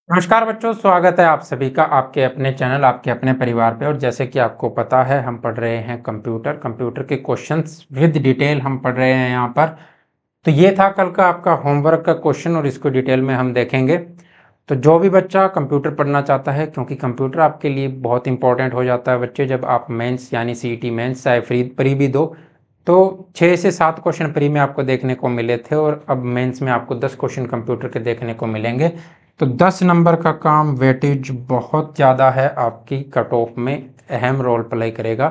नमस्कार बच्चों, स्वागत है आप सभी का आपके अपने चैनल, आपके अपने परिवार पे। और जैसे कि आपको पता है, हम पढ़ रहे हैं कंप्यूटर के क्वेश्चंस विद डिटेल हम पढ़ रहे हैं यहाँ पर। तो ये था कल का आपका होमवर्क का क्वेश्चन और इसको डिटेल में हम देखेंगे। तो जो भी बच्चा कंप्यूटर पढ़ना चाहता है, क्योंकि कंप्यूटर आपके लिए बहुत इंपॉर्टेंट हो जाता है बच्चे, जब आप मेंस यानी सीईटी मेंस चाहे फ्री प्री भी दो, तो 6 से 7 क्वेश्चन प्री में आपको देखने को मिले थे और अब मेंस में आपको 10 क्वेश्चन कंप्यूटर के देखने को मिलेंगे। तो 10 नंबर का काम वेटेज बहुत ज़्यादा है, आपकी कट ऑफ में अहम रोल प्ले करेगा।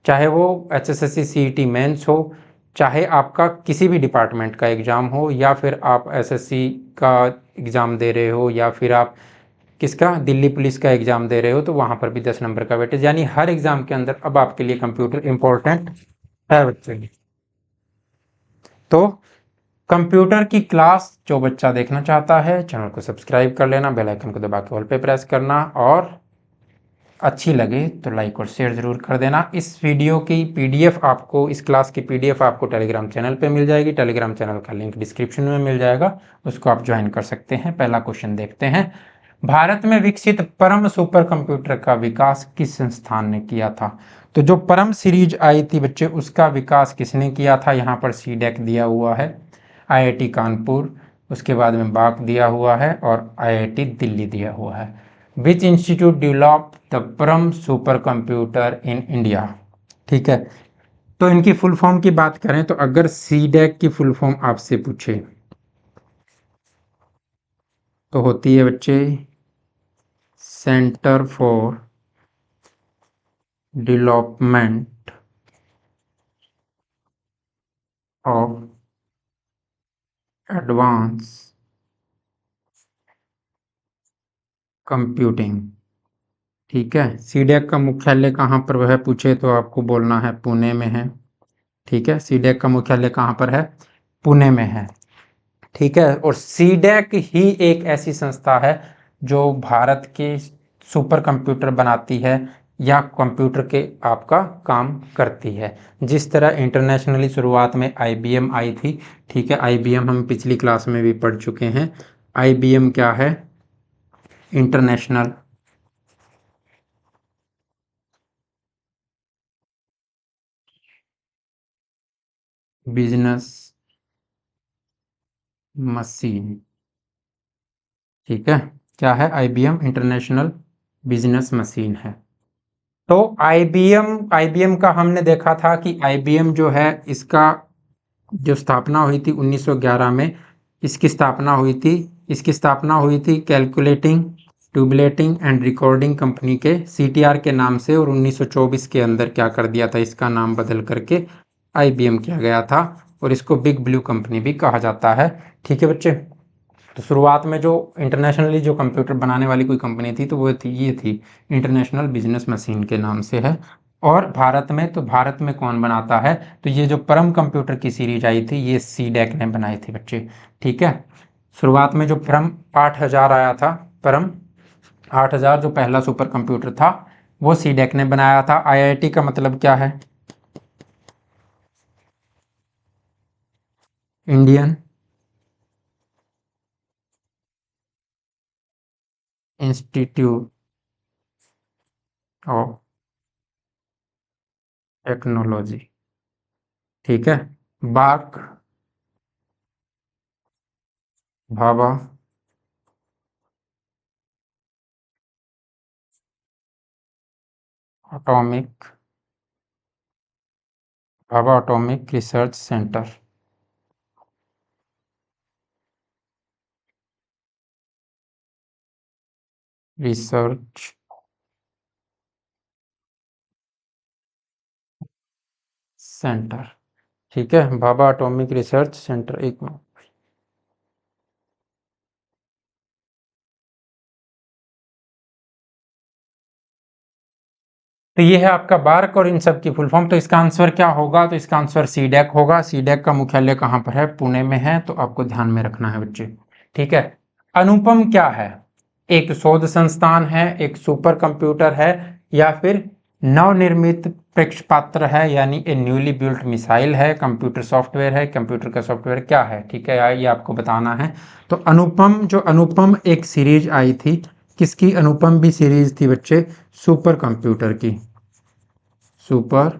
चाहे वो एचएसएससी सीईटी मेंस हो, चाहे आपका किसी भी डिपार्टमेंट का एग्ज़ाम हो, या फिर आप एसएससी का एग्ज़ाम दे रहे हो, या फिर आप किसका दिल्ली पुलिस का एग्ज़ाम दे रहे हो, तो वहाँ पर भी 10 नंबर का वेटेज, यानी हर एग्ज़ाम के अंदर अब आपके लिए कंप्यूटर इंपॉर्टेंट है बच्चे। तो कंप्यूटर की क्लास जो बच्चा देखना चाहता है, चैनल को सब्सक्राइब कर लेना, बेल आइकन को दबा के ऑल पे प्रेस करना, और अच्छी लगे तो लाइक और शेयर ज़रूर कर देना। इस वीडियो की पीडीएफ आपको, इस क्लास की पीडीएफ आपको टेलीग्राम चैनल पे मिल जाएगी। टेलीग्राम चैनल का लिंक डिस्क्रिप्शन में मिल जाएगा, उसको आप ज्वाइन कर सकते हैं। पहला क्वेश्चन देखते हैं। भारत में विकसित परम सुपर कंप्यूटर का विकास किस संस्थान ने किया था? तो जो परम सीरीज आई थी बच्चे, उसका विकास किसने किया था? यहाँ पर सीडेक दिया हुआ है, आईआईटी कानपुर, उसके बाद में बाक दिया हुआ है, और आईआईटी दिल्ली दिया हुआ है। विच इंस्टीट्यूट डेवलप द परम सुपर कंप्यूटर इन इंडिया? ठीक है, तो इनकी फुल फॉर्म की बात करें तो अगर सीडेक की फुल फॉर्म आपसे पूछे तो होती है बच्चे centre for development of advance computing. ठीक है, सीडेक का मुख्यालय कहाँ पर वह पूछे तो आपको बोलना है पुणे में है। ठीक है, सीडेक का मुख्यालय कहाँ पर है? पुणे में है। ठीक है, और सीडेक ही एक ऐसी संस्था है जो भारत के सुपर कंप्यूटर बनाती है या कंप्यूटर के आपका काम करती है। जिस तरह इंटरनेशनली शुरुआत में आईबीएम आई थी। ठीक है, आईबीएम हम पिछली क्लास में भी पढ़ चुके हैं। आईबीएम क्या है? International business machine. ठीक है, क्या है? आईबीएम इंटरनेशनल बिजनेस मशीन है। तो आईबीएम का हमने देखा था कि आईबीएम जो है, इसका जो स्थापना हुई थी 1911 में। इसकी स्थापना हुई थी, कैलकुलेटिंग ट्यूबलेटिंग एंड रिकॉर्डिंग कंपनी के सीटीआर के नाम से, और 1924 के अंदर क्या कर दिया था, इसका नाम बदल करके आईबीएम किया गया था, और इसको बिग ब्लू कंपनी भी कहा जाता है। ठीक है बच्चे, तो शुरुआत में जो इंटरनेशनली जो कंप्यूटर बनाने वाली कोई कंपनी थी तो वो थी, ये थी इंटरनेशनल बिजनेस मशीन के नाम से है। और भारत में, तो भारत में कौन बनाता है? तो ये जो परम कंप्यूटर की सीरीज आई थी, ये सीडेक ने बनाई थी बच्चे। ठीक है, शुरुआत में जो परम 8000 आया था, परम 8000 जो पहला सुपर कंप्यूटर था, वो सीडेक ने बनाया था। आईआईटी का मतलब क्या है? Indian Institute of Technology. ठीक है, BARC, Bhabha, Atomic, Bhabha Atomic Research Centre. Research Centre. ठीक है, भाभा एटॉमिक रिसर्च सेंटर। एक मिनट, तो ये है आपका बार्क और इन सब की फुल फॉर्म। तो इसका आंसर क्या होगा? तो इसका आंसर सीडेक होगा। सीडेक का मुख्यालय कहाँ पर है? पुणे में है, तो आपको ध्यान में रखना है बच्चे। ठीक है, अनुपम क्या है? एक शोध संस्थान है, एक सुपर कंप्यूटर है, या फिर नवनिर्मित प्रक्षेपास्त्र है, यानी ए न्यूली बिल्ट मिसाइल है, कंप्यूटर सॉफ्टवेयर है, कंप्यूटर का सॉफ्टवेयर क्या है, ठीक है, ये आपको बताना है। तो अनुपम एक सीरीज आई थी, किसकी अनुपम भी सीरीज थी बच्चे, सुपर कंप्यूटर की, सुपर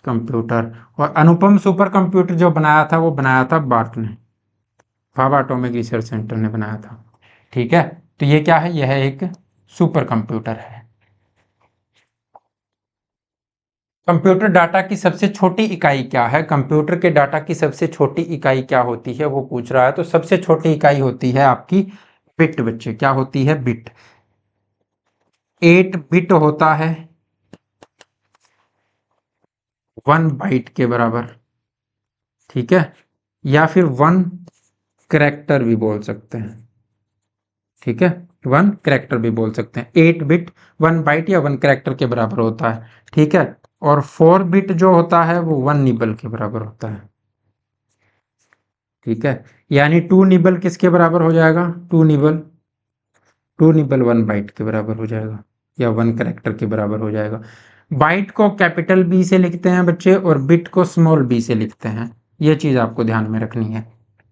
कंप्यूटर। और अनुपम सुपर कंप्यूटर जो बनाया था वो बनाया था बार्ट ने, भाभा एटॉमिक रिसर्च सेंटर ने बनाया था, ठीक है। तो ये क्या है, यह एक सुपर कंप्यूटर है। कंप्यूटर डाटा की सबसे छोटी इकाई क्या है, कंप्यूटर के डाटा की सबसे छोटी इकाई क्या होती है वो पूछ रहा है। तो सबसे छोटी इकाई होती है आपकी बिट बच्चे, क्या होती है, बिट। 8 बिट होता है 1 बाइट के बराबर, ठीक है, या फिर 1 कैरेक्टर भी बोल सकते हैं, ठीक है, 1 कैरेक्टर भी बोल सकते हैं। 8 बिट 1 बाइट या 1 कैरेक्टर के बराबर होता है, ठीक है। और 4 बिट जो होता है वो 1 निबल के बराबर होता है, ठीक है। यानी 2 निबल किसके बराबर हो जाएगा, 2 निबल 1 बाइट के बराबर हो जाएगा, या 1 कैरेक्टर के बराबर हो जाएगा। बाइट को कैपिटल बी से लिखते हैं बच्चे, और बिट को स्मॉल बी से लिखते हैं, ये चीज आपको ध्यान में रखनी है,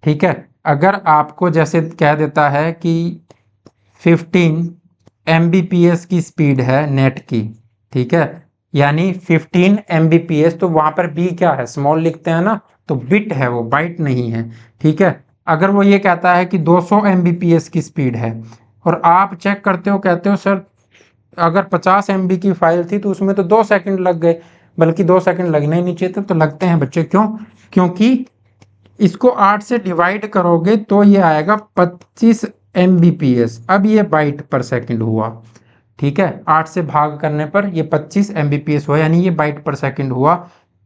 ठीक है। अगर आपको जैसे कह देता है कि 15 Mbps की स्पीड है नेट की, ठीक है, यानी 15 Mbps, तो वहां पर बी क्या है, स्मॉल लिखते हैं ना, तो बिट है वो, बाइट नहीं है, ठीक है। अगर वो ये कहता है कि 200 Mbps की स्पीड है, और आप चेक करते हो, कहते हो सर अगर 50 MB की फाइल थी तो उसमें तो 2 सेकंड लग गए, बल्कि 2 सेकंड लगने ही नहीं चाहिए थे, तो लगते हैं बच्चे, क्यों, क्योंकि इसको 8 से डिवाइड करोगे तो ये आएगा 25 Mbps। अब ये बाइट पर सेकंड हुआ, ठीक है, 8 से भाग करने पर ये 25 Mbps हुआ, यानी ये बाइट पर सेकंड हुआ।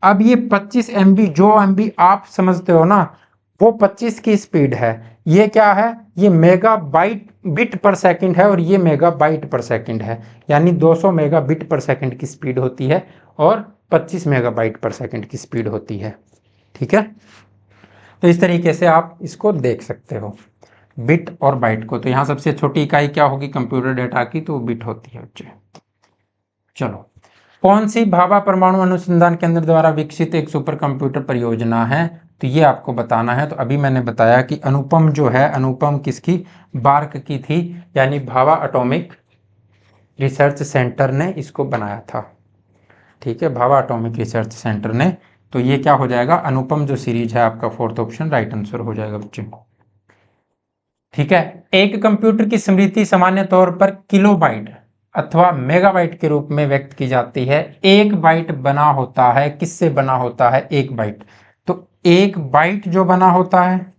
अब ये 25 MB, जो MB आप समझते हो ना, वो 25 की स्पीड है, ये क्या है, ये मेगा बाइट बिट पर सेकंड है, और ये मेगा बाइट पर सेकंड है, यानी 200 मेगा बिट पर सेकंड की स्पीड होती है, और 25 मेगा बाइट पर सेकंड की स्पीड होती है, ठीक है। तो इस तरीके से आप इसको देख सकते हो, बिट और बाइट को। तो यहाँ सबसे छोटी इकाई क्या होगी कंप्यूटर डेटा की, तो बिट होती है बच्चे। चलो, कौन सी भाभा परमाणु अनुसंधान केंद्र द्वारा विकसित एक सुपर कंप्यूटर परियोजना है, तो ये आपको बताना है। तो अभी मैंने बताया कि अनुपम जो है, अनुपम किसकी, बार्क की थी, यानी भाभा एटॉमिक रिसर्च सेंटर ने इसको बनाया था, ठीक है, भाभा एटॉमिक रिसर्च सेंटर ने। तो ये क्या हो जाएगा, अनुपम जो सीरीज है आपका 4th ऑप्शन राइट आंसर हो जाएगा बच्चे, ठीक है। एक कंप्यूटर की स्मृति सामान्य तौर पर किलोबाइट अथवा मेगाबाइट के रूप में व्यक्त की जाती है। एक बाइट बना होता है, किससे बना होता है, एक बाइट। तो एक बाइट जो बना होता है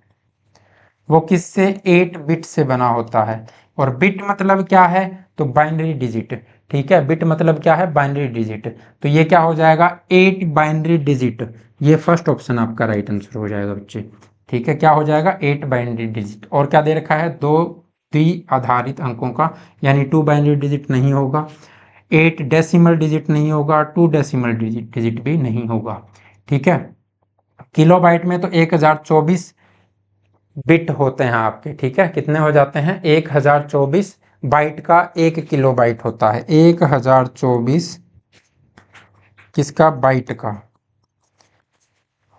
वो किससे, 8 बिट से बना होता है। और बिट मतलब क्या है, तो बाइनरी डिजिट, ठीक है, बिट मतलब क्या है, बाइनरी डिजिट। तो ये क्या हो जाएगा, 8 बाइनरी डिजिट, ये फर्स्ट ऑप्शन आपका राइट आंसर हो जाएगा बच्चे, ठीक है। क्या हो जाएगा, 8 बाइनरी डिजिट। और क्या दे रखा है, 2 द्वि आधारित अंकों का, यानी 2 बाइनरी डिजिट नहीं होगा, 8 डेसिमल डिजिट नहीं होगा, 2 डेसिमल डिजिट भी नहीं होगा, ठीक है। किलोबाइट में तो 1024 बिट होते हैं आपके, ठीक है, कितने हो जाते हैं, 1024 बाइट का 1 किलो बाइट होता है, 1024 किसका, बाइट का,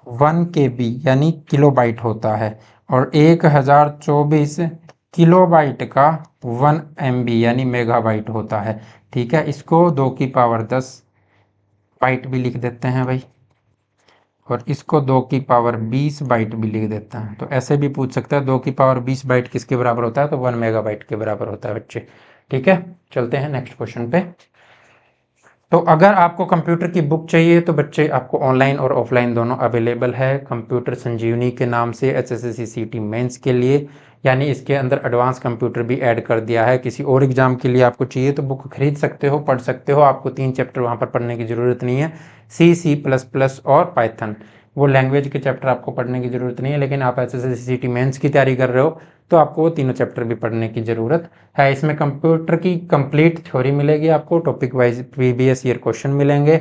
1 KB यानी किलो बाइट होता है, और 1024 किलो बाइट का 1 MB यानी मेगा बाइट होता है, ठीक है। इसको 2 की पावर 10 बाइट भी लिख देते हैं भाई, और इसको 2 की पावर 20 बाइट भी लिख देता है। तो ऐसे भी पूछ सकता है 2 की पावर 20 बाइट किसके बराबर होता है, तो 1 मेगाबाइट के बराबर होता है बच्चे, ठीक है। चलते हैं नेक्स्ट क्वेश्चन पे। तो अगर आपको कंप्यूटर की बुक चाहिए तो बच्चे आपको ऑनलाइन और ऑफलाइन दोनों अवेलेबल है, कंप्यूटर संजीवनी के नाम से HSSC CT मेंस के लिए, यानी इसके अंदर एडवांस कंप्यूटर भी ऐड कर दिया है। किसी और एग्जाम के लिए आपको चाहिए तो बुक खरीद सकते हो, पढ़ सकते हो, आपको 3 चैप्टर वहाँ पर पढ़ने की ज़रूरत नहीं है, C++ और पाइथन, वो लैंग्वेज के चैप्टर आपको पढ़ने की ज़रूरत नहीं है। लेकिन आप HSSC CT मेंस की तैयारी कर रहे हो तो आपको वो तीनों चैप्टर भी पढ़ने की ज़रूरत है। इसमें कंप्यूटर की कंप्लीट थ्योरी मिलेगी आपको, topic wise previous year question मिलेंगे।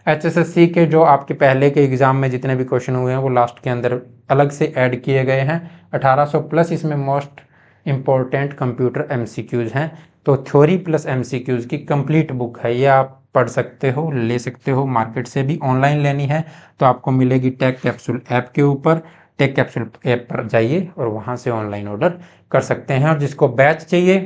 HSSC के जो आपके पहले के एग्जाम में जितने भी क्वेश्चन हुए हैं वो लास्ट के अंदर अलग से ऐड किए गए हैं, 1800 प्लस इसमें मोस्ट इंपॉर्टेंट कंप्यूटर MCQs हैं। तो थ्योरी प्लस MCQs की कंप्लीट बुक है ये, आप पढ़ सकते हो, ले सकते हो, मार्केट से भी ऑनलाइन लेनी है तो आपको मिलेगी टेक कैप्सूल ऐप के ऊपर। टेक कैप्सूल ऐप पर जाइए और वहाँ से ऑनलाइन ऑर्डर कर सकते हैं। और जिसको बैच चाहिए,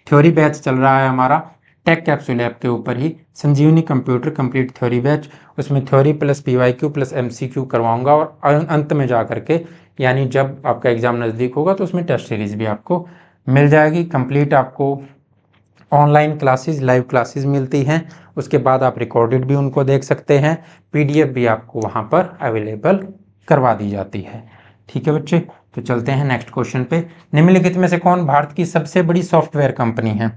थ्योरी बैच चल रहा है हमारा टेक कैप्सूल ऐप के ऊपर ही, संजीवनी कंप्यूटर कंप्लीट थ्योरी बैच। उसमें theory plus PYQ plus MCQ करवाऊंगा और अंत में जा करके यानी जब आपका एग्जाम नज़दीक होगा तो उसमें टेस्ट सीरीज भी आपको मिल जाएगी। कंप्लीट आपको ऑनलाइन क्लासेस, लाइव क्लासेस मिलती हैं। उसके बाद आप रिकॉर्डेड भी उनको देख सकते हैं, PDF भी आपको वहाँ पर अवेलेबल करवा दी जाती है। ठीक है बच्चे, तो चलते हैं नेक्स्ट क्वेश्चन पे। निम्नलिखित में से कौन भारत की सबसे बड़ी सॉफ्टवेयर कंपनी है?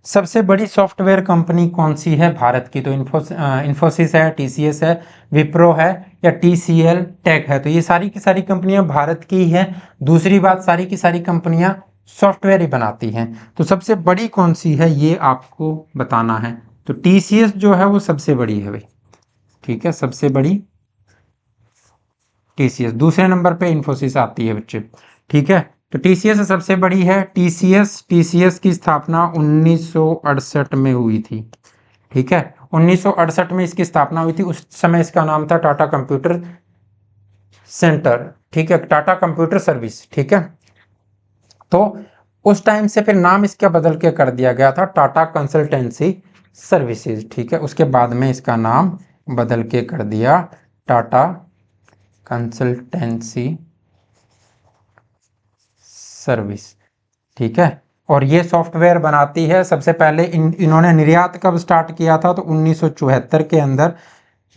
सबसे बड़ी सॉफ्टवेयर कंपनी कौन सी है भारत की? तो इन्फोसिस है, TCS है, विप्रो है या TCL टेक है? तो ये सारी की सारी कंपनियां भारत की ही हैं। दूसरी बात, सारी की सारी कंपनियां सॉफ्टवेयर ही बनाती हैं। तो सबसे बड़ी कौन सी है ये आपको बताना है। तो TCS जो है वो सबसे बड़ी है भाई। ठीक है, सबसे बड़ी TCS। दूसरे नंबर पे इन्फोसिस आती है बच्चे। ठीक है, तो TCS सबसे बड़ी है। TCS की स्थापना 1968 में हुई थी। ठीक है, 1968 में इसकी स्थापना हुई थी। उस समय इसका नाम था टाटा कंप्यूटर सेंटर। ठीक है, टाटा कंप्यूटर सर्विस। ठीक है, तो उस टाइम से फिर नाम इसका बदल के कर दिया गया था टाटा कंसल्टेंसी सर्विसेज। ठीक है, उसके बाद में इसका नाम बदल के कर दिया टाटा कंसल्टेंसी सर्विस। ठीक है, और ये सॉफ्टवेयर बनाती है। सबसे पहले इन्होंने निर्यात कब स्टार्ट किया था? तो 1974 के अंदर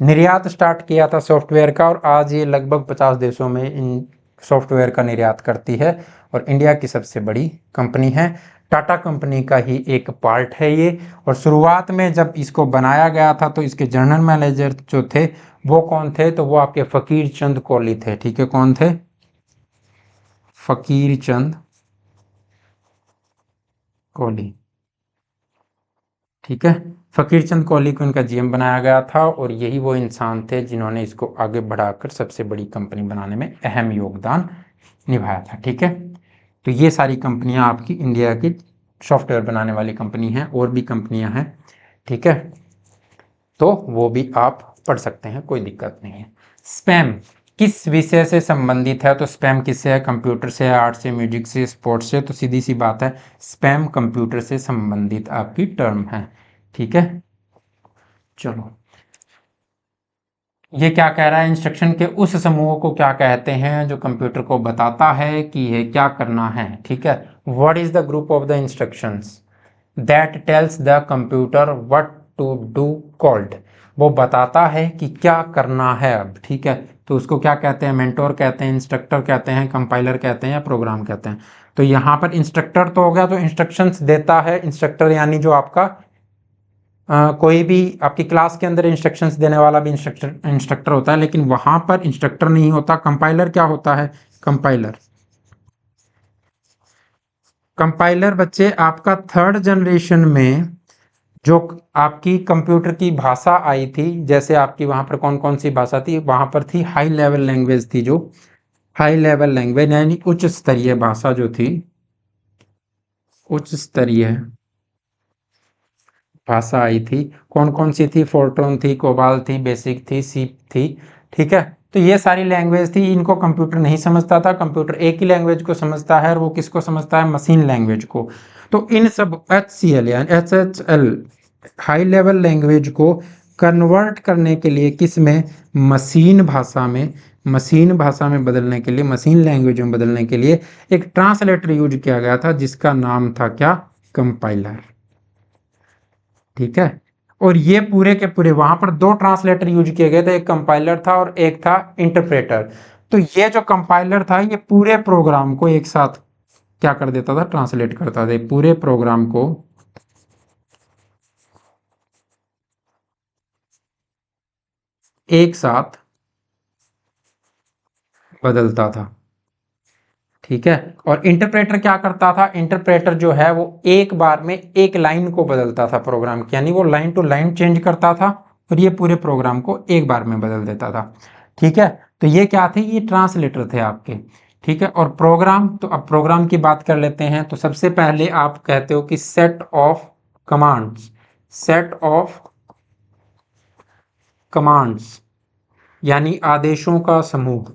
निर्यात स्टार्ट किया था सॉफ्टवेयर का, और आज ये लगभग 50 देशों में इन सॉफ्टवेयर का निर्यात करती है और इंडिया की सबसे बड़ी कंपनी है। टाटा कंपनी का ही एक पार्ट है ये। और शुरुआत में जब इसको बनाया गया था तो इसके जनरल मैनेजर जो थे वो कौन थे? तो वो आपके फकीर चंद कोहली थे। ठीक है, कौन थे? फकीर चंद कोहली। ठीक है, फकीर चंद कोहली को इनका GM बनाया गया था और यही वो इंसान थे जिन्होंने इसको आगे बढ़ाकर सबसे बड़ी कंपनी बनाने में अहम योगदान निभाया था। ठीक है, तो ये सारी कंपनियां आपकी इंडिया की सॉफ्टवेयर बनाने वाली कंपनी हैं। और भी कंपनियां हैं। ठीक है, तो वो भी आप पढ़ सकते हैं, कोई दिक्कत नहीं है। स्पैम किस विषय से संबंधित है? तो स्पैम किससे है? कंप्यूटर से, आर्ट से, म्यूजिक से, स्पोर्ट्स से? तो सीधी सी बात है, स्पैम कंप्यूटर से संबंधित आपकी टर्म है। ठीक है, चलो, ये क्या कह रहा है? इंस्ट्रक्शन के उस समूह को क्या कहते हैं जो कंप्यूटर को बताता है कि ये क्या करना है? ठीक है, what is the group of the instructions that tells the computer what to do called? वो बताता है कि क्या करना है अब। ठीक है, तो उसको क्या कहते हैं? मेंटोर कहते हैं, इंस्ट्रक्टर कहते हैं, कंपाइलर कहते हैं या प्रोग्राम कहते हैं? तो यहाँ पर इंस्ट्रक्टर तो हो गया, तो इंस्ट्रक्शंस देता है इंस्ट्रक्टर, यानी जो आपका कोई भी आपकी क्लास के अंदर इंस्ट्रक्शंस देने वाला भी इंस्ट्रक्टर होता है, लेकिन वहां पर इंस्ट्रक्टर नहीं होता। कंपाइलर क्या होता है? कंपाइलर कंपाइलर बच्चे आपका थर्ड जनरेशन में जो आपकी कंप्यूटर की भाषा आई थी, जैसे आपकी वहां पर कौन कौन सी भाषा थी? वहां पर थी हाई लेवल लैंग्वेज थी, जो हाई लेवल लैंग्वेज यानी उच्च स्तरीय भाषा जो थी, उच्च स्तरीय भाषा आई थी। कौन कौन सी थी? फोर्ट्रॉन थी, कोबाल थी, बेसिक थी, सी थी। ठीक है, तो ये सारी लैंग्वेज थी। इनको कंप्यूटर नहीं समझता था। कंप्यूटर एक ही लैंग्वेज को समझता है और वो किसको समझता है? मशीन लैंग्वेज को। तो इन सब HCL यानी HHL हाई लेवल लैंग्वेज को कन्वर्ट करने के लिए किस में? मशीन भाषा में, मशीन भाषा में बदलने के लिए, मशीन लैंग्वेज में बदलने के लिए एक ट्रांसलेटर यूज किया गया था जिसका नाम था क्या? कंपाइलर। ठीक है, और ये पूरे के पूरे वहां पर दो ट्रांसलेटर यूज किए गए थे, एक कंपाइलर था और एक था इंटरप्रेटर। तो ये जो कंपाइलर था ये पूरे प्रोग्राम को एक साथ क्या कर देता था? ट्रांसलेट करता था। पूरे प्रोग्राम को एक साथ बदलता था। ठीक है, और इंटरप्रेटर क्या करता था? इंटरप्रेटर जो है वो एक बार में एक लाइन को बदलता था प्रोग्राम की, यानी वो लाइन टू लाइन चेंज करता था और ये पूरे प्रोग्राम को एक बार में बदल देता था। ठीक है, तो ये क्या थे? ये ट्रांसलेटर थे आपके। ठीक है, और प्रोग्राम, तो अब प्रोग्राम की बात कर लेते हैं। तो सबसे पहले आप कहते हो कि set of commands, set of commands यानी आदेशों का समूह,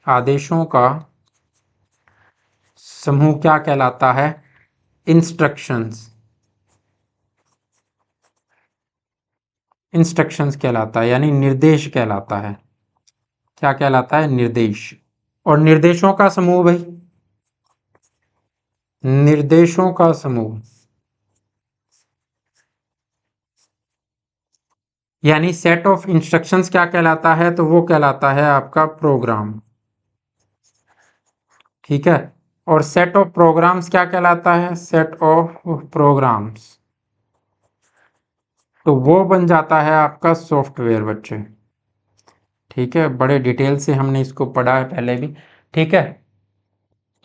आदेशों का समूह क्या कहलाता है? इंस्ट्रक्शंस, इंस्ट्रक्शंस कहलाता है यानी निर्देश कहलाता है। क्या कहलाता है? निर्देश। और निर्देशों का समूह भाई, निर्देशों का समूह यानी सेट ऑफ इंस्ट्रक्शंस क्या कहलाता है? तो वो कहलाता है आपका प्रोग्राम। ठीक है। और सेट ऑफ प्रोग्राम्स क्या कहलाता है? सेट ऑफ प्रोग्राम्स, तो वो बन जाता है आपका सॉफ्टवेयर बच्चे। ठीक है, बड़े डिटेल से हमने इसको पढ़ा है पहले भी। ठीक है,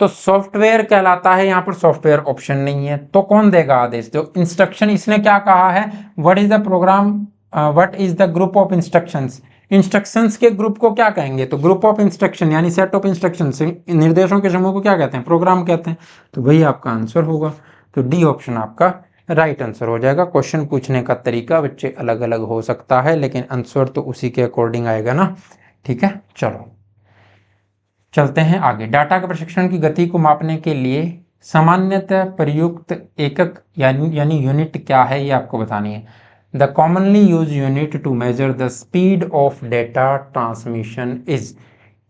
तो सॉफ्टवेयर कहलाता है, यहाँ पर सॉफ्टवेयर ऑप्शन नहीं है, तो कौन देगा आदेश? तो इंस्ट्रक्शन, इसने क्या कहा है? What is the program, what is the group of instructions, instructions के ग्रुप को क्या कहेंगे? तो ग्रुप ऑफ इंस्ट्रक्शन यानी सेट ऑफ इंस्ट्रक्शंस, निर्देशों के समूह को क्या कहते हैं? प्रोग्राम कहते हैं। तो वही आपका आंसर होगा। तो डी ऑप्शन आपका राइट आंसर हो जाएगा। क्वेश्चन पूछने का तरीका बच्चे अलग अलग हो सकता है, लेकिन आंसर तो उसी के अकॉर्डिंग आएगा ना। ठीक है, चलो चलते हैं आगे। डाटा के प्रशिक्षण की गति को मापने के लिए सामान्यतः प्रयुक्त एकक यानी यूनिट क्या है, ये आपको बतानी है। The commonly use unit to measure the speed of data transmission is,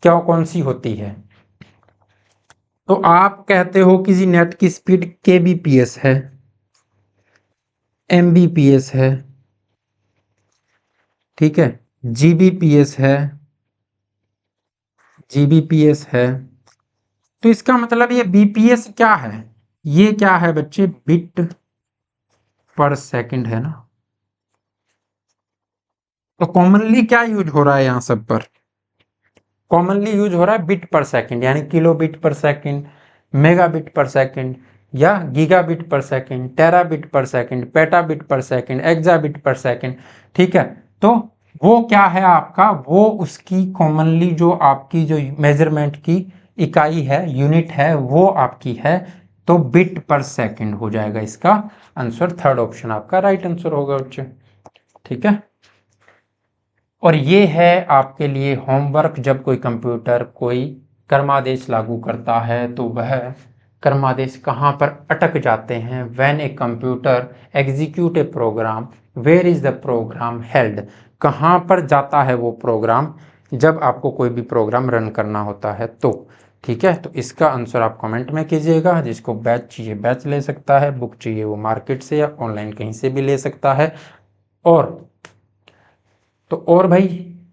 क्या कौन सी होती है? तो आप कहते हो किसी नेट की स्पीड kbps है, mbps है, ठीक है, gbps है, gbps है। तो इसका मतलब ये bps क्या है? ये क्या है बच्चे? बिट पर सेकंड है ना। तो कॉमनली क्या यूज हो रहा है यहाँ सब पर? कॉमनली यूज हो रहा है बिट पर सेकंड, यानी किलो बिट पर सेकंड, मेगा बिट पर सेकंड, या गीगा बिट पर सेकंड, टेरा बिट पर सेकंड, पेटा बिट पर सेकंड, एक्सा बिट पर सेकंड। ठीक है, तो वो क्या है आपका? वो उसकी कॉमनली जो आपकी जो मेजरमेंट की इकाई है, यूनिट है, वो आपकी है। तो बिट पर सेकंड हो जाएगा इसका आंसर। थर्ड ऑप्शन आपका राइट आंसर होगा बच्चे। ठीक है, और ये है आपके लिए होमवर्क। जब कोई कंप्यूटर कोई कर्मादेश लागू करता है तो वह कर्मादेश कहाँ पर अटक जाते हैं? When a computer execute a program, where is the program held, कहाँ पर जाता है वो प्रोग्राम जब आपको कोई भी प्रोग्राम रन करना होता है तो। ठीक है, तो इसका आंसर आप कमेंट में कीजिएगा। जिसको बैच चाहिए बैच ले सकता है, बुक चाहिए वो मार्केट से या ऑनलाइन कहीं से भी ले सकता है। और भाई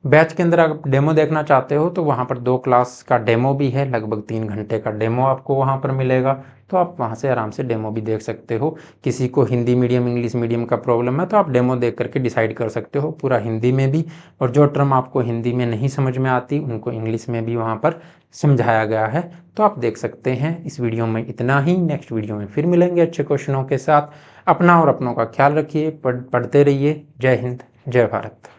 बैच के अंदर आप डेमो देखना चाहते हो तो वहाँ पर 2 क्लास का डेमो भी है, लगभग 3 घंटे का डेमो आपको वहाँ पर मिलेगा। तो आप वहाँ से आराम से डेमो भी देख सकते हो। किसी को हिंदी मीडियम इंग्लिश मीडियम का प्रॉब्लम है तो आप डेमो देख करके डिसाइड कर सकते हो, पूरा हिंदी में भी। और जो टर्म आपको हिंदी में नहीं समझ में आती उनको इंग्लिश में भी वहाँ पर समझाया गया है, तो आप देख सकते हैं। इस वीडियो में इतना ही, नेक्स्ट वीडियो में फिर मिलेंगे अच्छे क्वेश्चनों के साथ। अपना और अपनों का ख्याल रखिए, पढ़ते रहिए। जय हिंद, जय भारत।